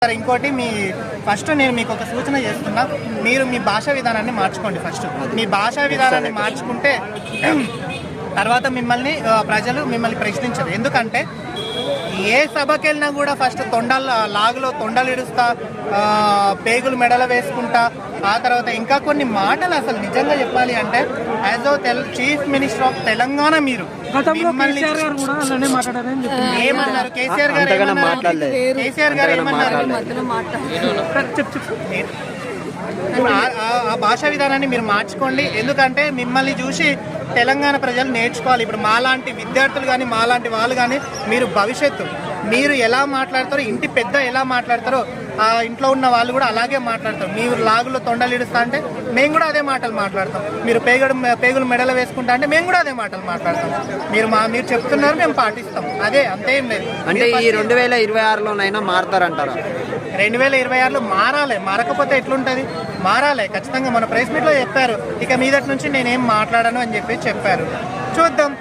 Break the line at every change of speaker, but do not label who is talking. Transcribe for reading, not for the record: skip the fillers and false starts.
సరే, ఇంకోటి ఫస్ట్ నేను మీకు ఒక సూచన చేస్తున్నా, మీరు మీ భాషా విధానాన్ని మార్చుకోండి. ఫస్ట్ మీ భాషా విధానాన్ని మార్చుకుంటే తర్వాత ప్రజలు మిమ్మల్ని ప్రశ్నించరు. ఎందుకంటే ఏ సభకి వెళ్ళినా కూడా ఫస్ట్ లాగులో తొండలు ఇడుస్తా, పేగులు మెడలు వేసుకుంటా, ఆ తర్వాత ఇంకా కొన్ని మాటలు అసలు నిజంగా చెప్పాలి అంటే as chief minister of Telangana మీరు ఏమన్నారు? కేసీఆర్ గారు ఏమన్నారు? ఆ భాషా విధానాన్ని మీరు మార్చుకోండి. ఎందుకంటే మిమ్మల్ని చూసి తెలంగాణ ప్రజలు నేర్చుకోవాలి. ఇప్పుడు మాలాంటి విద్యార్థులు కానీ మాలాంటి వాళ్ళు కానీ మీరు ఎలా మాట్లాడతారో, ఇంటి పెద్ద ఎలా మాట్లాడతారో ఆ ఇంట్లో ఉన్న వాళ్ళు కూడా అలాగే మాట్లాడతారు. మీరు లాగులో తొండలు ఇడుస్తా అంటే మేము కూడా అదే మాటలు మాట్లాడతాం. మీరు పేగులు మెడలు వేసుకుంటా అంటే మేము కూడా అదే మాటలు మాట్లాడతాం. మీరు చెప్తున్నారు, మేము పాటిస్తాం. అంతేం లేదు.
అంటే ఈ 2026లోనైనా మారతారంటారా?
2026లో మారాలి. మారకపోతే ఎట్లుంటుంది? మారాలి ఖచ్చితంగా. మన ప్రెస్ మీట్లో చెప్పారు, ఇక మీదటి నుంచి నేనేం మాట్లాడను అని చెప్పి చెప్పారు. చూద్దాం.